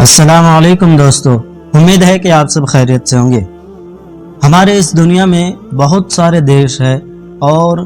अस्सलाम वालेकुम दोस्तों, उम्मीद है कि आप सब खैरियत से होंगे। हमारे इस दुनिया में बहुत सारे देश हैं और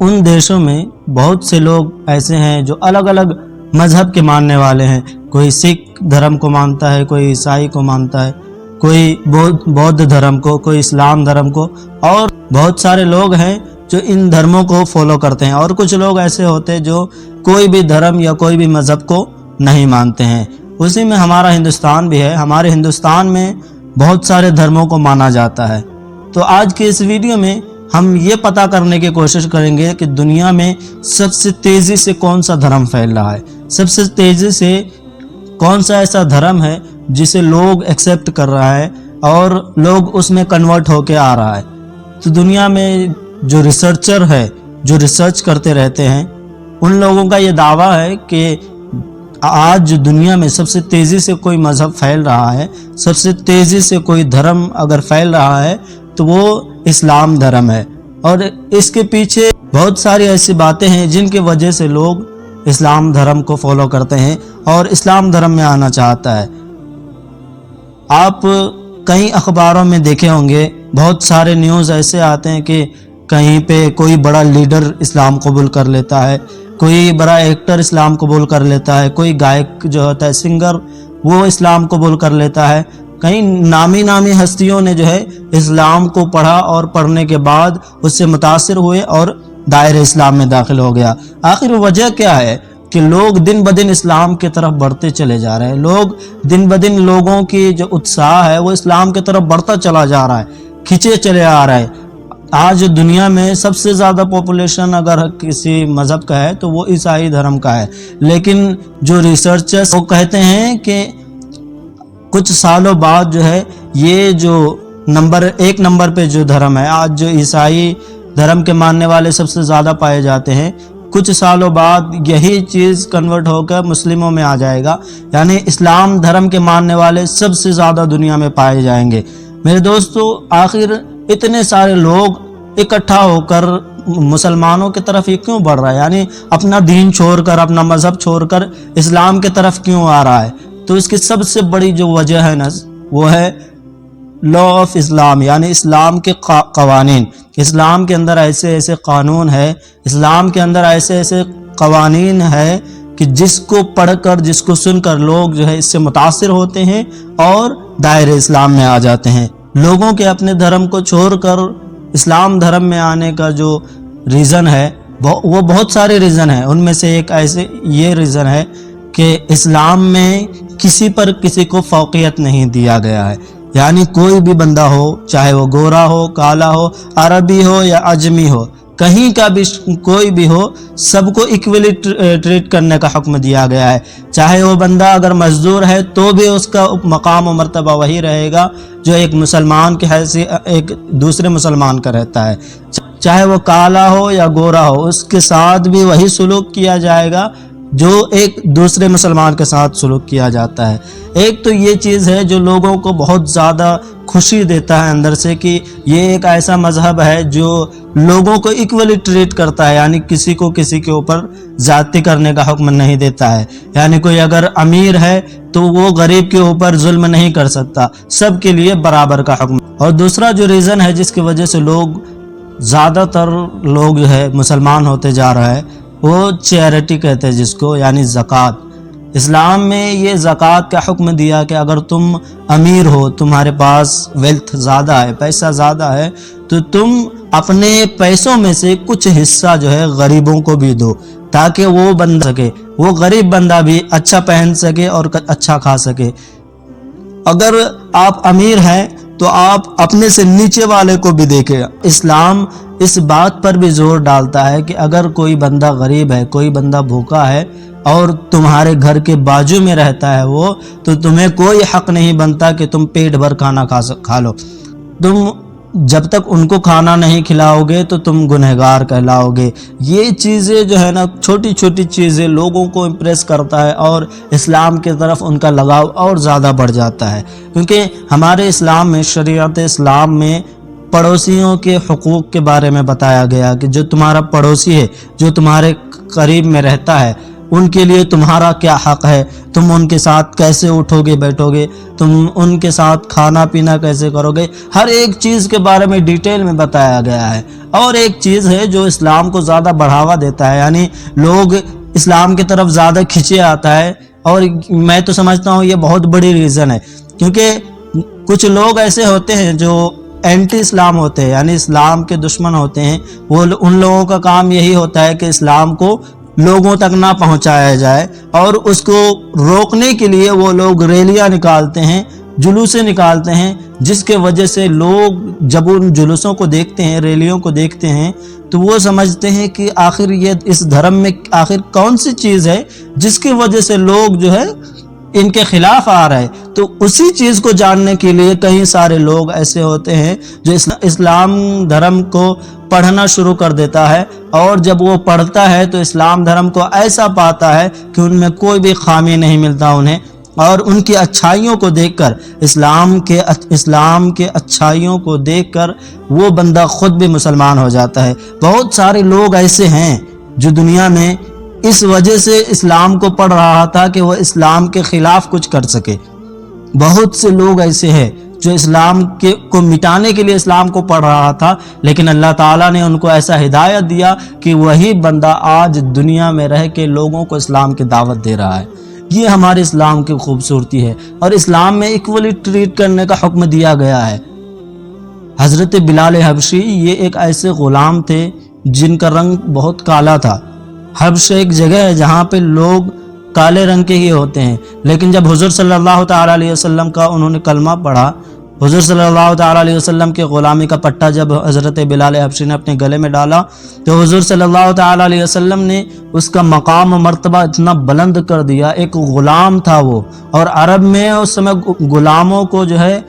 उन देशों में बहुत से लोग ऐसे हैं जो अलग अलग मज़हब के मानने वाले हैं। कोई सिख धर्म को मानता है, कोई ईसाई को मानता है, कोई बौद्ध धर्म को, कोई इस्लाम धर्म को, और बहुत सारे लोग हैं जो इन धर्मों को फॉलो करते हैं। और कुछ लोग ऐसे होते हैं जो कोई भी धर्म या कोई भी मज़हब को नहीं मानते हैं। उसी में हमारा हिंदुस्तान भी है। हमारे हिंदुस्तान में बहुत सारे धर्मों को माना जाता है। तो आज के इस वीडियो में हम ये पता करने की कोशिश करेंगे कि दुनिया में सबसे तेज़ी से कौन सा धर्म फैल रहा है, सबसे तेज़ी से कौन सा ऐसा धर्म है जिसे लोग एक्सेप्ट कर रहा है और लोग उसमें कन्वर्ट होके आ रहा है। तो दुनिया में जो रिसर्चर है, जो रिसर्च करते रहते हैं, उन लोगों का ये दावा है कि आज दुनिया में सबसे तेज़ी से कोई मज़हब फैल रहा है, सबसे तेज़ी से कोई धर्म अगर फैल रहा है तो वो इस्लाम धर्म है। और इसके पीछे बहुत सारी ऐसी बातें हैं जिनकी वजह से लोग इस्लाम धर्म को फॉलो करते हैं और इस्लाम धर्म में आना चाहता है। आप कई अखबारों में देखे होंगे, बहुत सारे न्यूज़ ऐसे आते हैं कि कहीं पे कोई बड़ा लीडर इस्लाम कबूल कर लेता है, कोई बड़ा एक्टर इस्लाम कबूल कर लेता है, कोई गायक जो होता है सिंगर वो इस्लाम कबूल कर लेता है। कई नामी हस्तियों ने जो है इस्लाम को पढ़ा और पढ़ने के बाद उससे मुतासिर हुए और दायरे इस्लाम में दाखिल हो गया। आखिर वजह क्या है कि लोग दिन ब दिन इस्लाम की तरफ बढ़ते चले जा रहे हैं। लोग दिन ब दिन लोगों की जो उत्साह है वो इस्लाम की तरफ बढ़ता चला जा रहा है, खिंचे चले आ रहा है। आज दुनिया में सबसे ज़्यादा पॉपुलेशन अगर किसी मज़हब का है तो वो ईसाई धर्म का है। लेकिन जो रिसर्चर्स वो कहते हैं कि कुछ सालों बाद जो है ये जो एक नंबर पे जो धर्म है, आज जो ईसाई धर्म के मानने वाले सबसे ज़्यादा पाए जाते हैं, कुछ सालों बाद यही चीज़ कन्वर्ट होकर मुस्लिमों में आ जाएगा। यानी इस्लाम धर्म के मानने वाले सबसे ज़्यादा दुनिया में पाए जाएंगे। मेरे दोस्तों, आखिर इतने सारे लोग इकट्ठा होकर मुसलमानों की तरफ ये क्यों बढ़ रहा है, यानी अपना दीन छोड़कर, अपना मज़हब छोड़कर इस्लाम की तरफ क्यों आ रहा है? तो इसकी सबसे बड़ी जो वजह है ना, वो है लॉ ऑफ इस्लाम, यानी इस्लाम के कवानीन। इस्लाम के अंदर ऐसे ऐसे कानून है, इस्लाम के अंदर ऐसे ऐसे कवानीन है कि जिसको पढ़कर, जिसको सुनकर लोग जो है इससे मुतासिर होते हैं और दायरे इस्लाम में आ जाते हैं। लोगों के अपने धर्म को छोड़कर इस्लाम धर्म में आने का जो रीज़न है वो बहुत सारे रीज़न है। उनमें से एक ऐसे ये रीज़न है कि इस्लाम में किसी पर किसी को फौकियत नहीं दिया गया है। यानी कोई भी बंदा हो, चाहे वो गोरा हो, काला हो, अरबी हो या अजमी हो, कहीं का भी कोई भी हो, सबको इक्वली ट्रीट करने का हुक्म दिया गया है। चाहे वो बंदा अगर मजदूर है तो भी उसका मकाम और मर्तबा वही रहेगा जो एक मुसलमान के हैसियत एक दूसरे मुसलमान का रहता है। चाहे वो काला हो या गोरा हो, उसके साथ भी वही सुलूक किया जाएगा जो एक दूसरे मुसलमान के साथ सुलूक किया जाता है। एक तो ये चीज़ है जो लोगों को बहुत ज़्यादा खुशी देता है अंदर से कि ये एक ऐसा मज़हब है जो लोगों को इक्वली ट्रीट करता है, यानी किसी को किसी के ऊपर ज़्यादती करने का हुक्म नहीं देता है। यानी कोई अगर अमीर है तो वो गरीब के ऊपर जुल्म नहीं कर सकता, सबके लिए बराबर का हुक्म। और दूसरा जो रीज़न है जिसकी वजह से लोग ज़्यादातर लोग जो है मुसलमान होते जा रहा है, वो चैरिटी कहते हैं जिसको, यानी ज़कात। इस्लाम में ये ज़कात का हुक्म दिया कि अगर तुम अमीर हो, तुम्हारे पास वेल्थ ज़्यादा है, पैसा ज़्यादा है, तो तुम अपने पैसों में से कुछ हिस्सा जो है गरीबों को भी दो, ताकि वो बंदा सके, वो गरीब बंदा भी अच्छा पहन सके और अच्छा खा सके। अगर आप अमीर हैं तो आप अपने से नीचे वाले को भी देखें। इस्लाम इस बात पर भी जोर डालता है कि अगर कोई बंदा गरीब है, कोई बंदा भूखा है और तुम्हारे घर के बाजू में रहता है वो, तो तुम्हें कोई हक नहीं बनता कि तुम पेट भर खाना खा लो। तुम जब तक उनको खाना नहीं खिलाओगे तो तुम गुनहगार कहलाओगे। ये चीज़ें जो है ना, छोटी छोटी चीज़ें लोगों को इम्प्रेस करता है और इस्लाम की तरफ उनका लगाव और ज़्यादा बढ़ जाता है। क्योंकि हमारे इस्लाम में, शरीयत इस्लाम में पड़ोसियों के हुकूक के बारे में बताया गया कि जो तुम्हारा पड़ोसी है, जो तुम्हारे करीब में रहता है, ان کے لیے تمہارا کیا حق ہے، تم ان کے ساتھ کیسے اٹھو گے بیٹھو گے، تم ان کے ساتھ کھانا پینا کیسے کرو گے، ہر ایک چیز کے بارے میں ڈیٹیل میں بتایا گیا ہے۔ اور ایک چیز ہے جو اسلام کو زیادہ بڑھاوا دیتا ہے، یعنی لوگ اسلام کی طرف زیادہ کھینچے آتا ہے، اور میں تو سمجھتا ہوں یہ بہت بڑی ریزن ہے، کیونکہ کچھ لوگ ایسے ہوتے ہیں جو اینٹی اسلام ہوتے ہیں، یعنی اسلام کے دشمن ہوتے ہیں، وہ ان لوگوں کا کام یہی ہوتا ہے کہ اسلام کو لوگوں تک نہ پہنچایا جائے، اور اس کو روکنے کے لیے وہ لوگ ریلیاں نکالتے ہیں، جلوسیں نکالتے ہیں، جس کے وجہ سے لوگ جب ان جلوسوں کو دیکھتے ہیں، ریلیوں کو دیکھتے ہیں، تو وہ سمجھتے ہیں کہ آخر یہ اس دھرم میں آخر کون سی چیز ہے جس کی وجہ سے لوگ جو ہے ان کے خلاف آ رہے۔ تو اسی چیز کو جاننے کے لیے کئی سارے لوگ ایسے ہوتے ہیں جو اسلام دھرم کو پڑھنا شروع کر دیتا ہے، اور جب وہ پڑھتا ہے تو اسلام دھرم کو ایسا پاتا ہے کہ ان میں کوئی بھی خامی نہیں ملتا انہیں، اور ان کی اچھائیوں کو دیکھ کر، اسلام کے اچھائیوں کو دیکھ کر وہ بندہ خود بھی مسلمان ہو جاتا ہے۔ بہت سارے لوگ ایسے ہیں جو دنیا میں اس وجہ سے اسلام کو پڑھ رہا تھا کہ وہ اسلام کے خلاف کچھ کر سکے۔ بہت سے لوگ ایسے ہیں جو اسلام کو مٹانے کے لیے اسلام کو پڑھ رہا تھا، لیکن اللہ تعالیٰ نے ان کو ایسا ہدایت دیا کہ وہی بندہ آج دنیا میں رہ کے لوگوں کو اسلام کی دعوت دے رہا ہے۔ یہ ہمارے اسلام کی خوبصورتی ہے، اور اسلام میں ایکولی ٹریٹ کرنے کا حکم دیا گیا ہے۔ حضرت بلال حبشی یہ ایک ایسے غلام تھے جن کا رنگ بہت کالا تھا۔ حبش ایک جگہ ہے جہاں پہ لوگ کالے رنگ کے ہی ہوتے ہیں، لیکن جب حضور صلی اللہ تعالیٰ علیہ وسلم کا انہوں نے کلمہ پڑھا، حضور صلی اللہ تعالیٰ علیہ وسلم کے غلامی کا پٹا جب حضرت بلال حبشی نے اپنے گلے میں ڈالا، تو حضور صلی اللہ تعالیٰ علیہ وسلم نے اس کا مقام و مرتبہ اتنا بلند کر دیا۔ ایک غلام تھا وہ، اور عرب میں اس سمے غلاموں کو جو ہے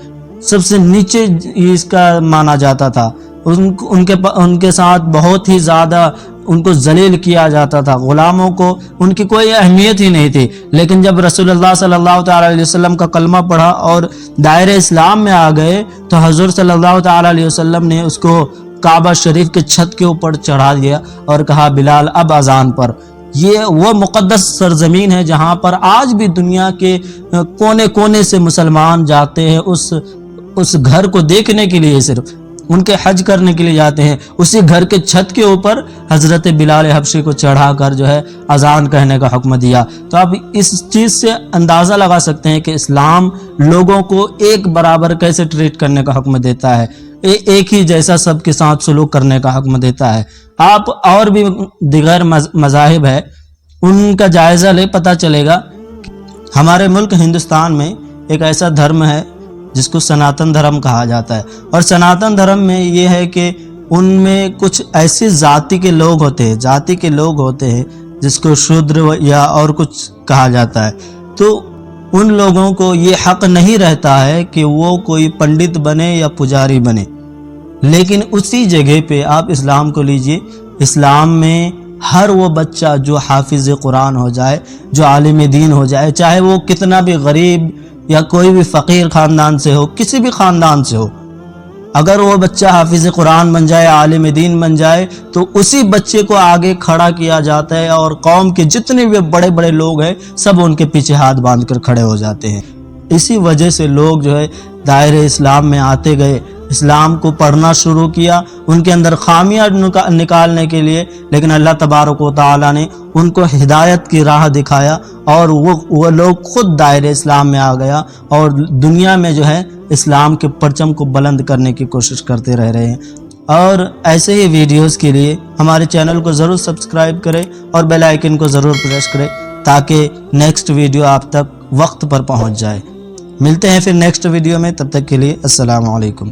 سب سے نیچے اس کا مانا جاتا تھا، ان کے ساتھ بہت ہی زیادہ ان کو ذلیل کیا جاتا تھا، غلاموں کو ان کی کوئی اہمیت ہی نہیں تھی۔ لیکن جب رسول اللہ صلی اللہ تعالیٰ علیہ وسلم کا کلمہ پڑھا اور دائرہ اسلام میں آ گئے، تو حضور صلی اللہ تعالیٰ علیہ وسلم نے اس کو کعبہ شریف کے چھت کے اوپر چڑھا دیا اور کہا بلال اب اذان پر۔ یہ وہ مقدس سرزمین ہے جہاں پر آج بھی دنیا کے کونے کونے سے مسلمان جاتے ہیں، اس گھر کو دیکھنے کے لیے، صرف ان کے حج کرنے کے لیے جاتے ہیں۔ اسی گھر کے چھت کے اوپر حضرت بلال حبشی کو چڑھا کر جو ہے اذان کہنے کا حکم دیا۔ تو اب اس چیز سے اندازہ لگا سکتے ہیں کہ اسلام لوگوں کو ایک برابر کیسے ٹریٹ کرنے کا حکم دیتا ہے، ایک ہی جیسا سب کے ساتھ سلوک کرنے کا حکم دیتا ہے۔ آپ اور بھی دیگر مذاہب ہے ان کا جائزہ لے، پتہ چلے گا۔ ہمارے ملک ہندوستان میں ایک ایسا دھرم ہے جس کو سناتن دھرم کہا جاتا ہے، اور سناتن دھرم میں یہ ہے کہ ان میں کچھ ایسی ذاتی کے لوگ ہوتے ہیں جس کو شودر یا اور کچھ کہا جاتا ہے۔ تو ان لوگوں کو یہ حق نہیں رہتا ہے کہ وہ کوئی پنڈت بنے یا پجاری بنے، لیکن اسی جگہ پہ آپ اسلام کو لیجئے، اسلام میں ہر وہ بچہ جو حافظ قرآن ہو جائے، جو عالم دین ہو جائے، چاہے وہ کتنا بھی غریب یا کوئی بھی فقیر خاندان سے ہو، کسی بھی خاندان سے ہو، اگر وہ بچہ حافظ قرآن بن جائے، عالم دین بن جائے، تو اسی بچے کو آگے کھڑا کیا جاتا ہے، اور قوم کے جتنے بھی بڑے بڑے لوگ ہیں سب ان کے پیچھے ہاتھ باندھ کر کھڑے ہو جاتے ہیں۔ اسی وجہ سے لوگ جو ہے دائرہ اسلام میں آتے گئے، اسلام کو پڑھنا شروع کیا، ان کے اندر خامیاں نکالنے کے لیے، لیکن اللہ تبارک و تعالیٰ نے ان کو ہدایت کی راہ دکھایا، اور وہ لوگ خود دائرہ اسلام میں آ گیا، اور دنیا میں جو ہے اسلام کے پرچم کو بلند کرنے کی کوشش کرتے رہ رہے ہیں۔ اور ایسے ہی ویڈیوز کے لیے ہمارے چینل کو ضرور سبسکرائب کریں اور بیل آئیکن کو ضرور پریس کریں تاکہ نیکسٹ ویڈیو آپ تک وقت پر پہنچ جائے۔ ملتے ہیں پھر نیکسٹ ویڈیو میں، تب تک کے لیے السلام علیکم۔